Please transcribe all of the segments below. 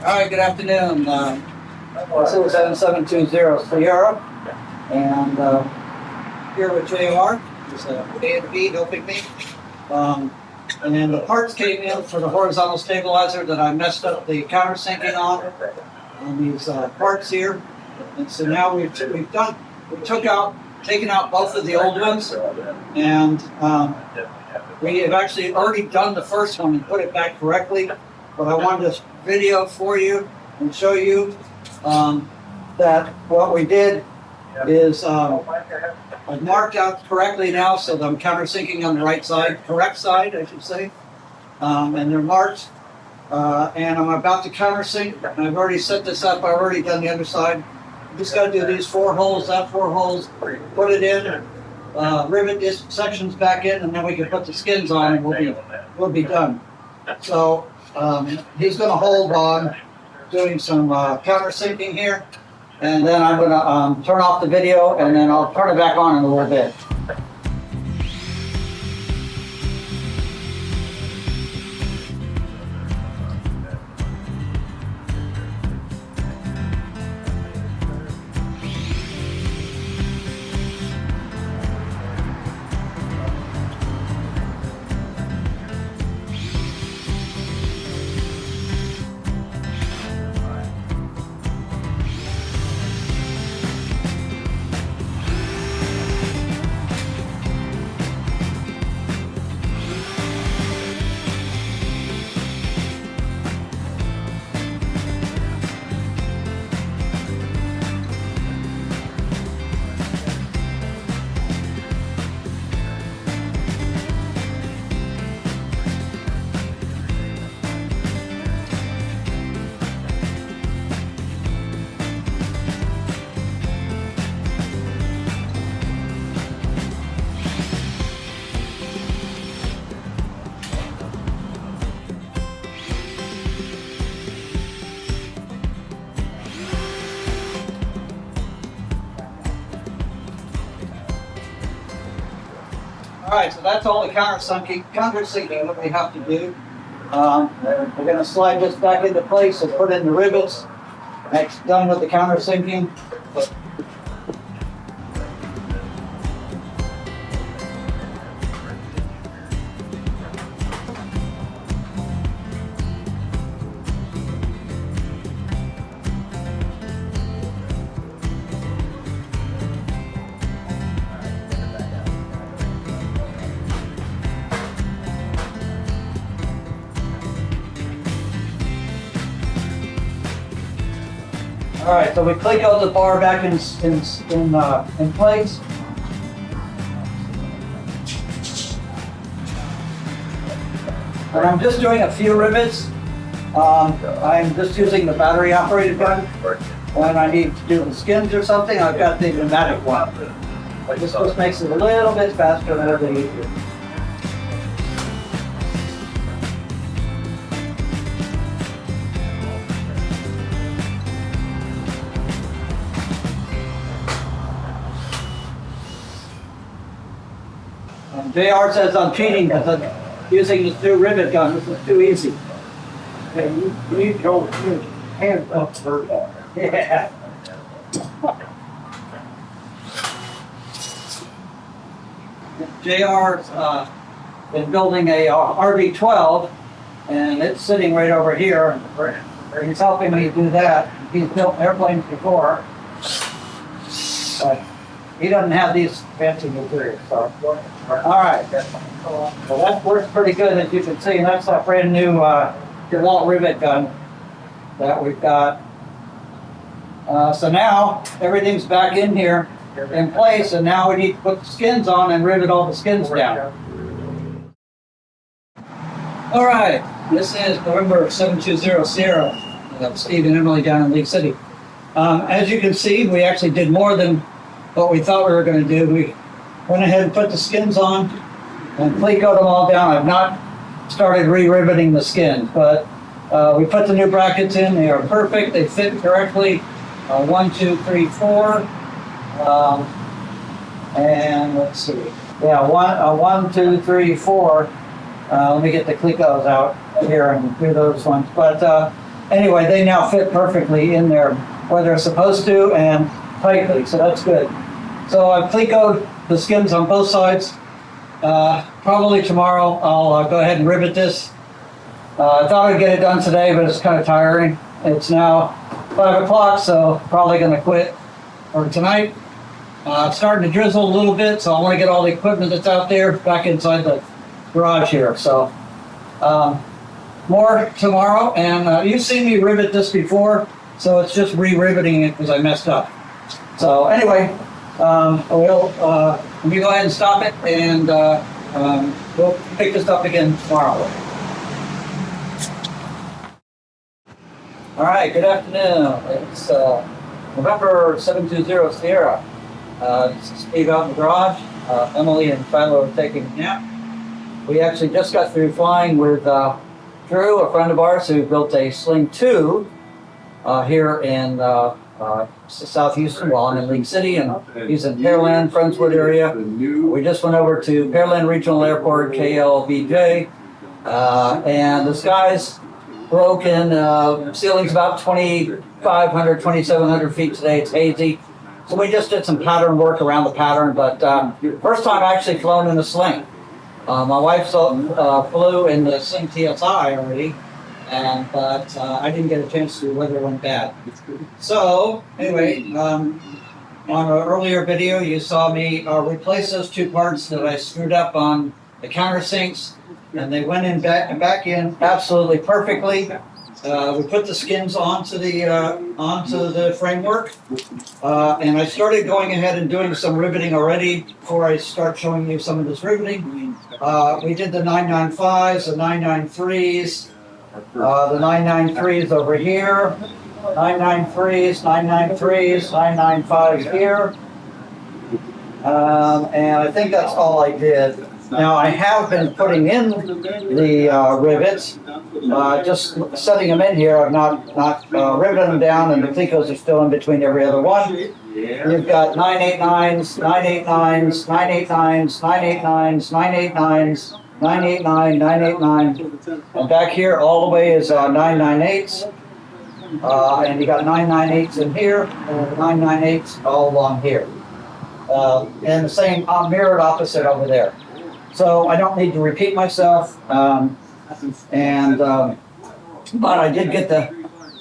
Hi, good afternoon. This is 7720 Sierra, and here with JR. It's A&B helping me. And then the parts came in for the horizontal stabilizer that I messed up the countersinking on these parts here. And so now taken out both of the old ones, and we have actually already done the first one and put it back correctly. But I wanted to video for you and show you that what we did is I've marked out correctly now, so that I'm countersinking on the right side, correct side, I should say. And they're marked, and I'm about to countersink. I've already set this up. I've already done the other side. I'm just got to do these 4 holes, that 4 holes, put it in, rivet these sections back in, and then we can put the skins on, and we'll be done. So he's going to hold on doing some countersinking here, and then I'm going to turn off the video, and then I'll turn it back on in a little bit. All right, so that's all the countersinking that we have to do. We're going to slide this back into place and put in the rivets. That's done with the countersinking. All right, so we click out the bar back in place. And I'm just doing a few rivets. I'm just using the battery operated gun. When I need to do the skins or something, I've got the pneumatic one. But this just makes it a little bit faster and a little bit easier. JR says I'm cheating because I'm using this new rivet gun. This is too easy. Hey, you need to go with your hands up first. Yeah. JR's been building a RV-12, and it's sitting right over here. He's helping me do that. He's built airplanes before, but he doesn't have these fancy materials. So. All right. Well, that works pretty good, as you can see. That's that brand new DeWalt rivet gun that we've got. So now everything's back in here in place, and now we need to put the skins on and rivet all the skins down. All right. This is November 720 Sierra. Steve and Emily down in League City. As you can see, we actually did more than what we thought we were going to do. We went ahead and put the skins on and Clecoed them all down. I've not started re-riveting the skins, but we put the new brackets in. They are perfect. They fit correctly. 1, 2, 3, 4. And let's see. Yeah, 1, 2, 3, 4. Let me get the Clecos out here and do those ones. But anyway, they now fit perfectly in there where they're supposed to and tightly, so that's good. So I've Clecoed the skins on both sides. Probably tomorrow I'll go ahead and rivet this. I thought I'd get it done today, but it's kind of tiring. It's now 5 o'clock, so probably gonna quit for tonight. It's starting to drizzle a little bit, so I want to get all the equipment that's out there back inside the garage here. So more tomorrow, and you've seen me rivet this before, so it's just re-riveting it because I messed up. So anyway, let me go ahead and stop it, and we'll pick this up again tomorrow. All right, good afternoon. It's November 720 Sierra. This is Steve out in the garage. Emily and Shiloh are taking a nap. We actually just got through flying with Drew, a friend of ours who built a Sling 2 here in South Houston. Well, I'm in League City, and he's in Pearland, Friendswood area. We just went over to Pearland Regional Airport, KLBJ, and the sky's broken. Ceiling's about 2,500, 2,700 feet today. It's hazy. So we just did some pattern work around the pattern, but first time I actually flown in a Sling. My wife flew in the Sling TSI already, but I didn't get a chance to. Weather went bad. So anyway, on an earlier video, you saw me replace those two parts that I screwed up on the countersinks, and they went in back in absolutely perfectly. We put the skins onto the framework, and I started going ahead and doing some riveting already before I start showing you some of this riveting. We did the 995s, the 993s, the 993s over here, 993s, 993s, 995s here, and I think that's all I did. Now I have been putting in the rivets, just setting them in here. I've not riveted them down, and the Clecos are still in between every other one. You've got 989s, 989s, 989s, 989s, 989s, 989, 989, and back here all the way is 998s, and you got 998s in here, and 998s all along here, and the same mirrored opposite over there. So I don't need to repeat myself, but I did get the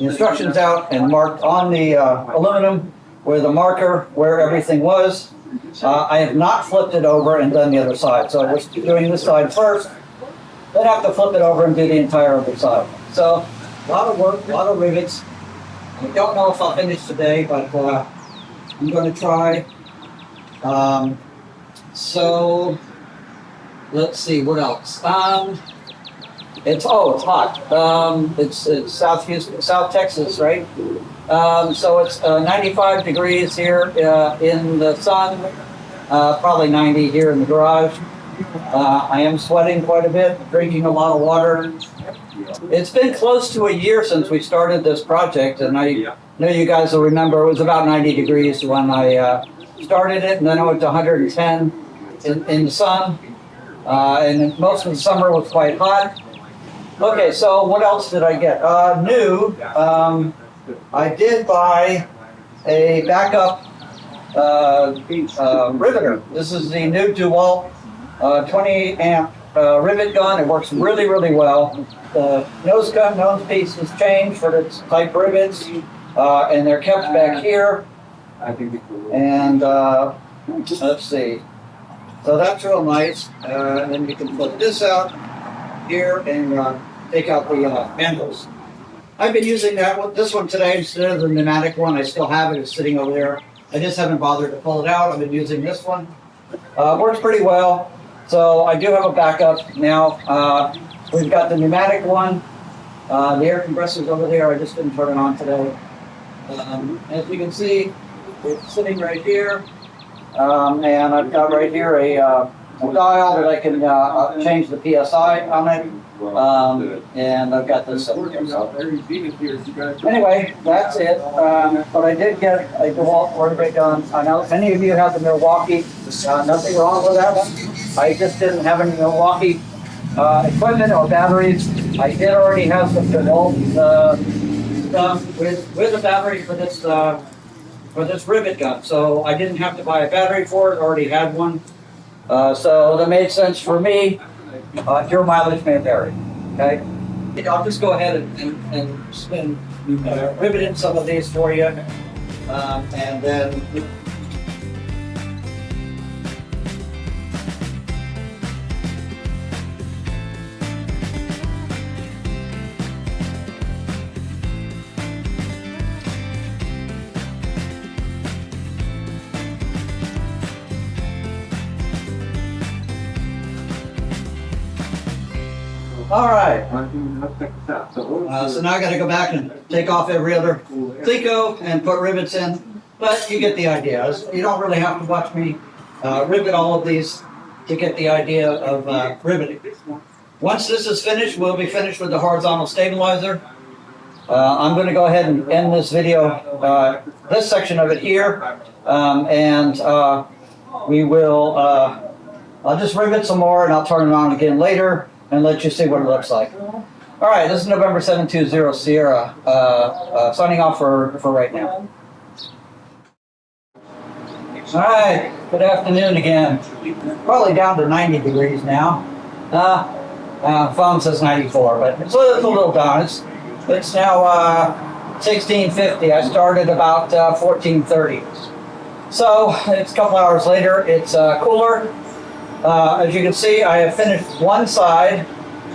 instructions out and marked on the aluminum with a marker where everything was. I have not flipped it over and done the other side. So I was doing this side first, then have to flip it over and do the entire other side. So a lot of work, a lot of rivets. I don't know if I'll finish today, but I'm going to try. So let's see, what else? It's hot. It's South Houston, South Texas, right? So it's 95 degrees here in the sun, probably 90 here in the garage. I am sweating quite a bit, drinking a lot of water. It's been close to a year since we started this project, and I know you guys will remember it was about 90 degrees when I started it, and then it went to 110 in the sun. And most of the summer was quite hot. Okay, so what else did I get? New, I did buy a backup riveter. This is the new DeWalt 20 amp rivet gun. It works really, really well. The nose piece is changed for its type rivets, and they're kept back here. And let's see. So that's real nice. And then you can flip this out here and take out the handles. I've been using this one today instead of the pneumatic one. I still have it. It's sitting over there. I just haven't bothered to pull it out. I've been using this one. Works pretty well. So I do have a backup now. We've got the pneumatic one. The air compressor's over there. I just didn't turn it on today. As you can see, it's sitting right here. And I've got right here a dial that I can change the PSI on it. And I've got this up here. So. Anyway, that's it. But I did get a DeWalt rivet gun. I know many of you have the Milwaukee. Nothing wrong with that one. I just didn't have any Milwaukee equipment or batteries. I did already have some DeWalt with a battery for this rivet gun. So I didn't have to buy a battery for it, already had one. So that made sense for me. Your mileage may vary, okay? I'll just go ahead and spin, rivet in some of these for you. And then all right. So now I got to go back and take off every other Cleco and put rivets in. But you get the idea. You don't really have to watch me rivet all of these to get the idea of riveting. Once this is finished, we'll be finished with the horizontal stabilizer. I'm going to go ahead and end this video, this section of it here, and we will. I'll just rivet some more, and I'll turn it on again later and let you see what it looks like. All right, this is November 720 Sierra, signing off for right now. All right, good afternoon again. Probably down to 90 degrees now. Phone says 94, but it's a little down. It's now 16:50. I started about 14:30. So it's a couple hours later. It's cooler. As you can see, I have finished one side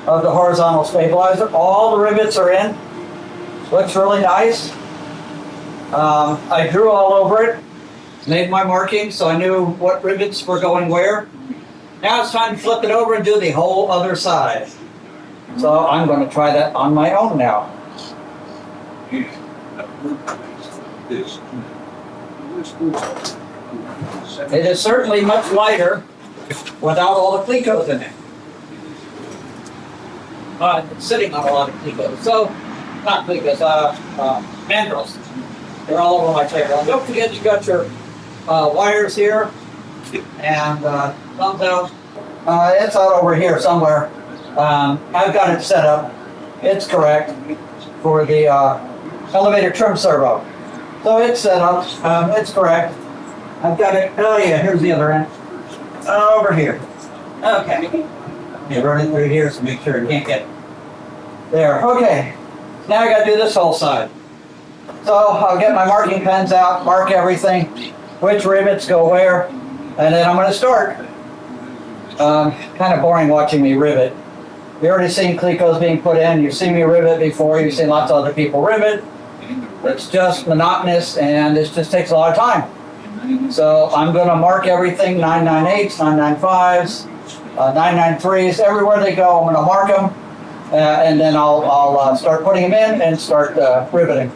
of the horizontal stabilizer. All the rivets are in. Looks really nice. I drew all over it, made my markings so I knew what rivets were going where. Now it's time to flip it over and do the whole other side. So I'm going to try that on my own now. It is certainly much lighter without all the Clecos in it. It's sitting on a lot of Clecos. So, not Clecos, mandrels. They're all over my table. And don't forget you got your wires here. And thumbs out. It's out over here somewhere. I've got it set up. It's correct for the elevator trim servo. So it's set up. It's correct. I've got it. Oh yeah, here's the other end. Over here. Okay. You run it through here so make sure it can't get there. Okay. Now I got to do this whole side. So I'll get my marking pens out, mark everything, which rivets go where, and then I'm going to start. Kind of boring watching me rivet. You've already seen Clecos being put in. You've seen me rivet before. You've seen lots of other people rivet. It's just monotonous and it just takes a lot of time. So I'm going to mark everything, 998s, 995s, 993s, everywhere they go, I'm going to mark them, and then I'll start putting them in and start riveting.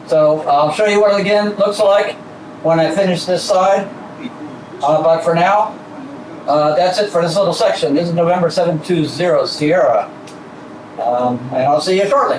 So I'll show you what it again looks like when I finish this side, but for now, that's it for this little section. This is November 720 Sierra, and I'll see you shortly.